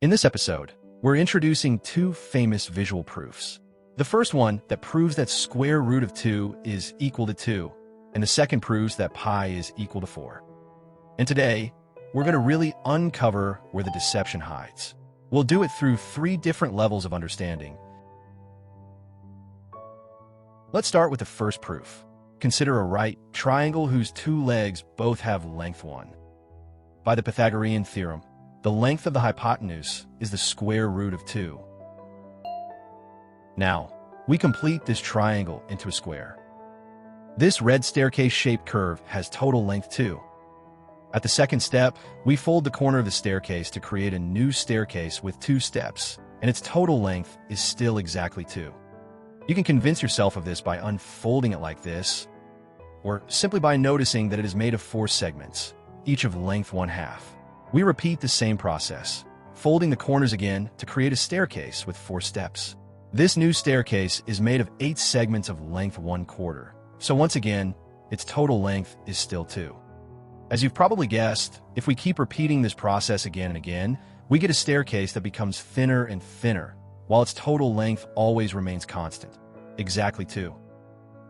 In this episode, we're introducing two famous visual proofs. The first one that proves that square root of 2 is equal to 2, and the second proves that pi is equal to 4. And today, we're going to really uncover where the deception hides. We'll do it through 3 different levels of understanding. Let's start with the first proof. Consider a right triangle whose 2 legs both have length 1. By the Pythagorean theorem, the length of the hypotenuse is the square root of 2. Now, we complete this triangle into a square. This red staircase-shaped curve has total length 2. At the second step, we fold the corner of the staircase to create a new staircase with 2 steps, and its total length is still exactly 2. You can convince yourself of this by unfolding it like this, or simply by noticing that it is made of 4 segments, each of length 1/2. We repeat the same process, folding the corners again to create a staircase with 4 steps. This new staircase is made of 8 segments of length 1/4, so once again, its total length is still 2. As you've probably guessed, if we keep repeating this process again and again, we get a staircase that becomes thinner and thinner, while its total length always remains constant, exactly 2.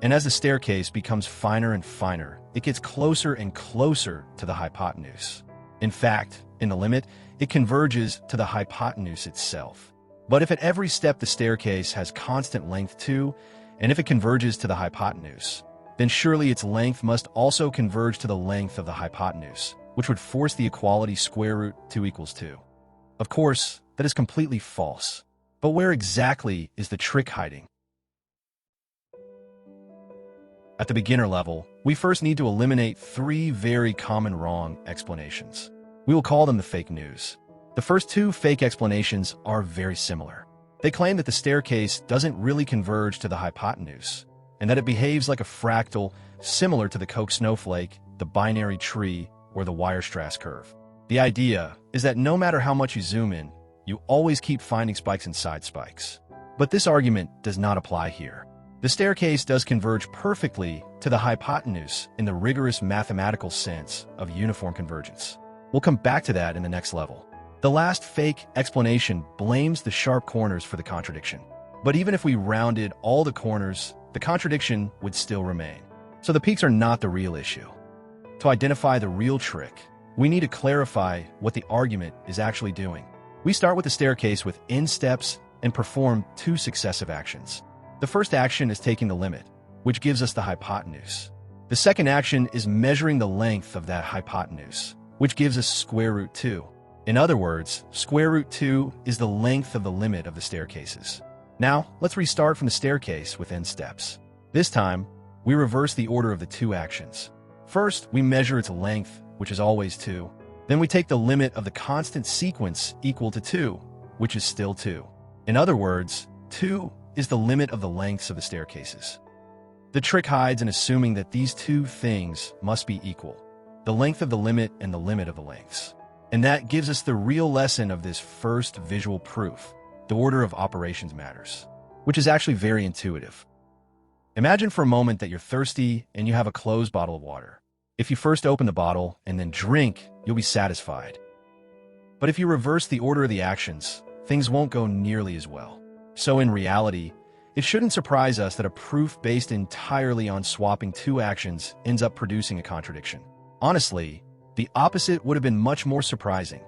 And as the staircase becomes finer and finer, it gets closer and closer to the hypotenuse. In fact, in the limit, it converges to the hypotenuse itself. But if at every step the staircase has constant length 2, and if it converges to the hypotenuse, then surely its length must also converge to the length of the hypotenuse, which would force the equality square root 2 equals 2. Of course, that is completely false. But where exactly is the trick hiding? At the beginner level, we first need to eliminate 3 very common wrong explanations. We will call them the fake news. The first 2 fake explanations are very similar. They claim that the staircase doesn't really converge to the hypotenuse, and that it behaves like a fractal similar to the Koch snowflake, the binary tree, or the Weierstrass curve. The idea is that no matter how much you zoom in, you always keep finding spikes inside spikes. But this argument does not apply here. The staircase does converge perfectly to the hypotenuse in the rigorous mathematical sense of uniform convergence. We'll come back to that in the next level. The last fake explanation blames the sharp corners for the contradiction. But even if we rounded all the corners, the contradiction would still remain. So the peaks are not the real issue. To identify the real trick, we need to clarify what the argument is actually doing. We start with the staircase with n steps and perform 2 successive actions. The first action is taking the limit, which gives us the hypotenuse. The second action is measuring the length of that hypotenuse, which gives us square root 2. In other words, square root 2 is the length of the limit of the staircases. Now, let's restart from the staircase with n steps. This time, we reverse the order of the 2 actions. First, we measure its length, which is always 2. Then we take the limit of the constant sequence equal to 2, which is still 2. In other words, 2 is the limit of the lengths of the staircases. The trick hides in assuming that these 2 things must be equal, the length of the limit and the limit of the lengths. And that gives us the real lesson of this first visual proof. The order of operations matters, which is actually very intuitive. Imagine for a moment that you're thirsty and you have a closed bottle of water. If you first open the bottle and then drink, you'll be satisfied. But if you reverse the order of the actions, things won't go nearly as well. So in reality, it shouldn't surprise us that a proof based entirely on swapping 2 actions ends up producing a contradiction. Honestly, the opposite would have been much more surprising.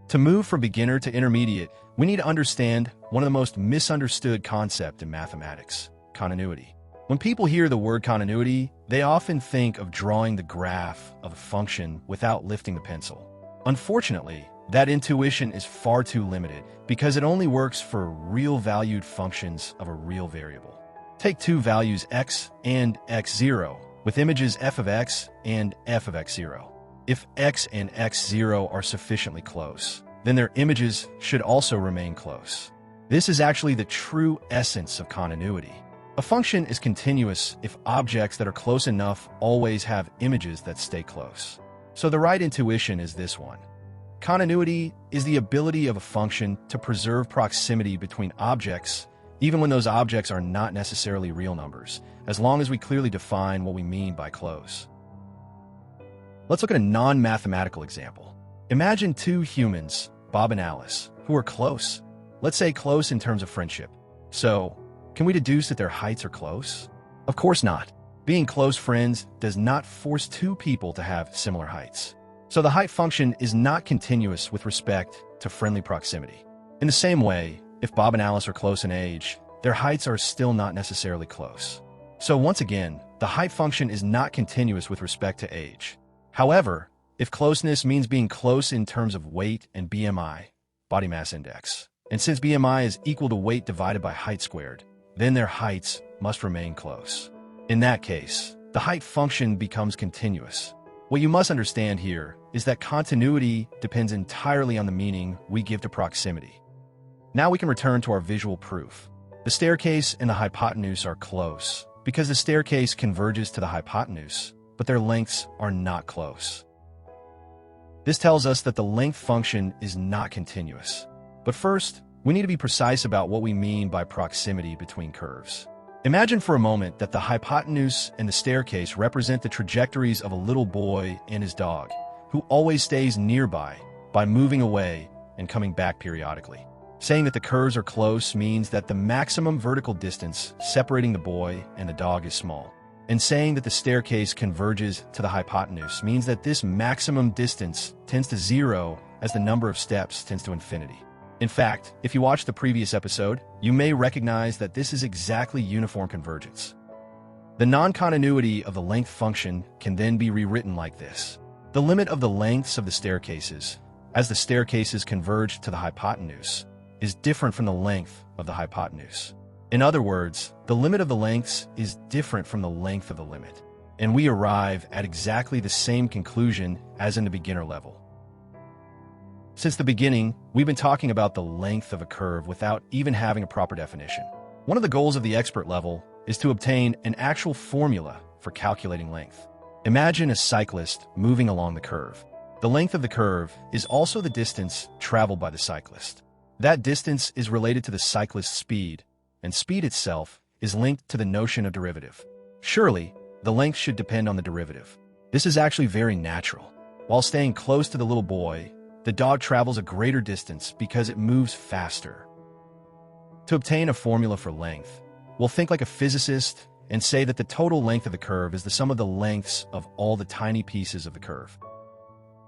To move from beginner to intermediate, we need to understand one of the most misunderstood concepts in mathematics: continuity. When people hear the word continuity, they often think of drawing the graph of a function without lifting the pencil. Unfortunately, that intuition is far too limited because it only works for real valued functions of a real variable. Take 2 values x and x0 with images f of x and f of x0. If x and x0 are sufficiently close, then their images should also remain close. This is actually the true essence of continuity. A function is continuous if objects that are close enough always have images that stay close. So the right intuition is this one. Continuity is the ability of a function to preserve proximity between objects, even when those objects are not necessarily real numbers, as long as we clearly define what we mean by close. Let's look at a non-mathematical example. Imagine 2 humans, Bob and Alice, who are close. Let's say close in terms of friendship. So, can we deduce that their heights are close? Of course not. Being close friends does not force two people to have similar heights. So the height function is not continuous with respect to friendly proximity. In the same way, if Bob and Alice are close in age, their heights are still not necessarily close. So once again, the height function is not continuous with respect to age. However, if closeness means being close in terms of weight and BMI, body mass index, and since BMI is equal to weight divided by height squared, then their heights must remain close. In that case, the height function becomes continuous. What you must understand here is that continuity depends entirely on the meaning we give to proximity. Now we can return to our visual proof. The staircase and the hypotenuse are close because the staircase converges to the hypotenuse, but their lengths are not close. This tells us that the length function is not continuous. But first, we need to be precise about what we mean by proximity between curves. Imagine for a moment that the hypotenuse and the staircase represent the trajectories of a little boy and his dog, who always stays nearby by moving away and coming back periodically. Saying that the curves are close means that the maximum vertical distance separating the boy and the dog is small. And saying that the staircase converges to the hypotenuse means that this maximum distance tends to zero as the number of steps tends to infinity. In fact, if you watched the previous episode, you may recognize that this is exactly uniform convergence. The non-continuity of the length function can then be rewritten like this. The limit of the lengths of the staircases, as the staircases converge to the hypotenuse, is different from the length of the hypotenuse. In other words, the limit of the lengths is different from the length of the limit, and we arrive at exactly the same conclusion as in the beginner level. Since the beginning, we've been talking about the length of a curve without even having a proper definition. One of the goals of the expert level is to obtain an actual formula for calculating length. Imagine a cyclist moving along the curve. The length of the curve is also the distance traveled by the cyclist. That distance is related to the cyclist's speed, and speed itself is linked to the notion of derivative. Surely, the length should depend on the derivative. This is actually very natural. While staying close to the little boy, the dog travels a greater distance because it moves faster. To obtain a formula for length, we'll think like a physicist and say that the total length of the curve is the sum of the lengths of all the tiny pieces of the curve.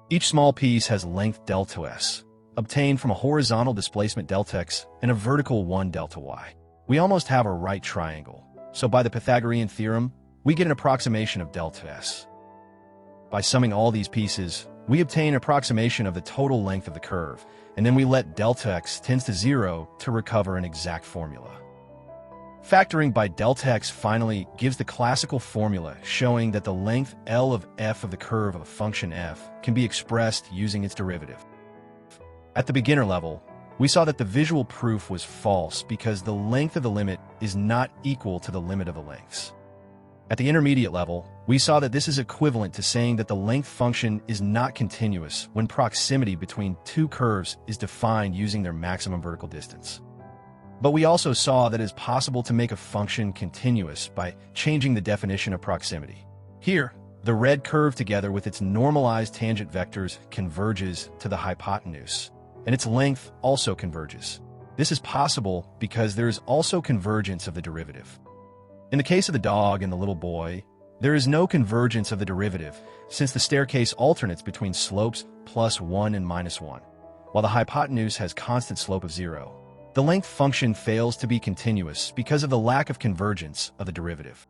Each small piece has length delta s, obtained from a horizontal displacement delta x and a vertical 1 delta y. We almost have a right triangle, so by the Pythagorean theorem, we get an approximation of delta s. By summing all these pieces, we obtain an approximation of the total length of the curve, and then we let delta x tends to 0 to recover an exact formula. Factoring by delta x finally gives the classical formula showing that the length L of f of the curve of a function f can be expressed using its derivative. At the beginner level, we saw that the visual proof was false because the length of the limit is not equal to the limit of the lengths. At the intermediate level, we saw that this is equivalent to saying that the length function is not continuous when proximity between two curves is defined using their maximum vertical distance. But we also saw that it is possible to make a function continuous by changing the definition of proximity. Here, the red curve together with its normalized tangent vectors converges to the hypotenuse, and its length also converges. This is possible because there is also convergence of the derivative. In the case of the dog and the little boy, there is no convergence of the derivative since the staircase alternates between slopes +1 and -1, while the hypotenuse has constant slope of 0. The length function fails to be continuous because of the lack of convergence of the derivative.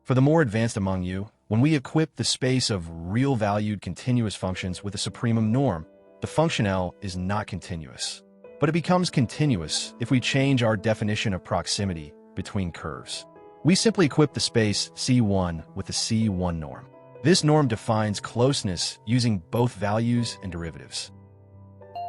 For the more advanced among you, when we equip the space of real-valued continuous functions with a supremum norm, the function L is not continuous. But it becomes continuous if we change our definition of proximity between curves. We simply equip the space C1 with the C1 norm. This norm defines closeness using both values and derivatives.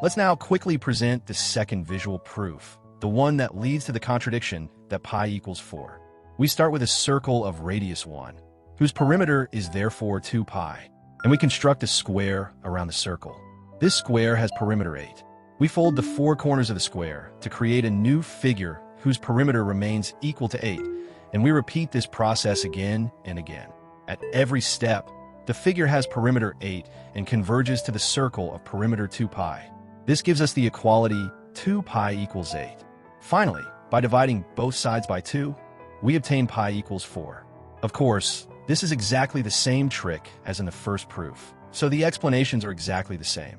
Let's now quickly present the second visual proof, the one that leads to the contradiction that pi equals 4. We start with a circle of radius 1, whose perimeter is therefore 2 pi, and we construct a square around the circle. This square has perimeter 8. We fold the four corners of the square to create a new figure whose perimeter remains equal to 8, and we repeat this process again and again. At every step, the figure has perimeter 8 and converges to the circle of perimeter 2 pi. This gives us the equality 2 pi equals 8. Finally, by dividing both sides by 2, we obtain pi equals 4. Of course, this is exactly the same trick as in the first proof, so the explanations are exactly the same.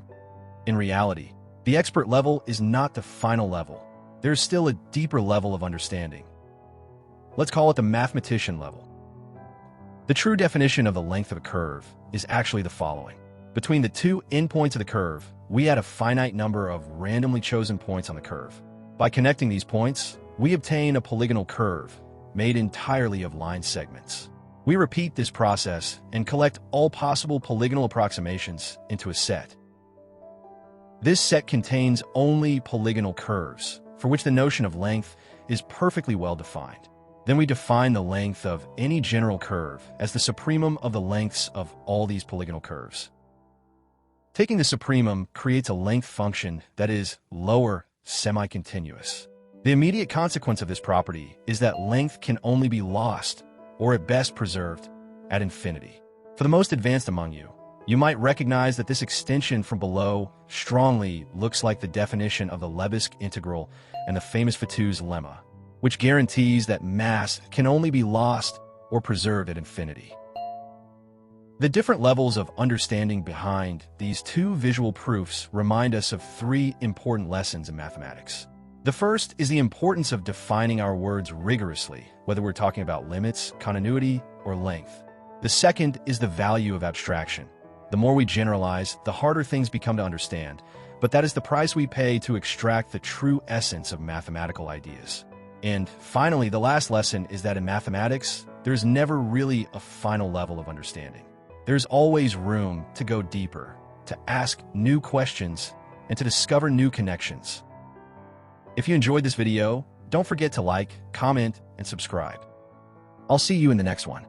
In reality, the expert level is not the final level. There is still a deeper level of understanding. Let's call it the mathematician level. The true definition of the length of a curve is actually the following. Between the two endpoints of the curve, we add a finite number of randomly chosen points on the curve. By connecting these points, we obtain a polygonal curve made entirely of line segments. We repeat this process and collect all possible polygonal approximations into a set. This set contains only polygonal curves, for which the notion of length is perfectly well defined. Then we define the length of any general curve as the supremum of the lengths of all these polygonal curves. Taking the supremum creates a length function that is lower semicontinuous. The immediate consequence of this property is that length can only be lost, or at best preserved, at infinity. For the most advanced among you, you might recognize that this extension from below strongly looks like the definition of the Lebesgue integral and the famous Fatou's lemma, which guarantees that mass can only be lost or preserved at infinity. The different levels of understanding behind these two visual proofs remind us of three important lessons in mathematics. The first is the importance of defining our words rigorously, whether we're talking about limits, continuity, or length. The second is the value of abstraction. The more we generalize, the harder things become to understand, but that is the price we pay to extract the true essence of mathematical ideas. And finally, the last lesson is that in mathematics, there's never really a final level of understanding. There's always room to go deeper, to ask new questions, and to discover new connections. If you enjoyed this video, don't forget to like, comment, and subscribe. I'll see you in the next one.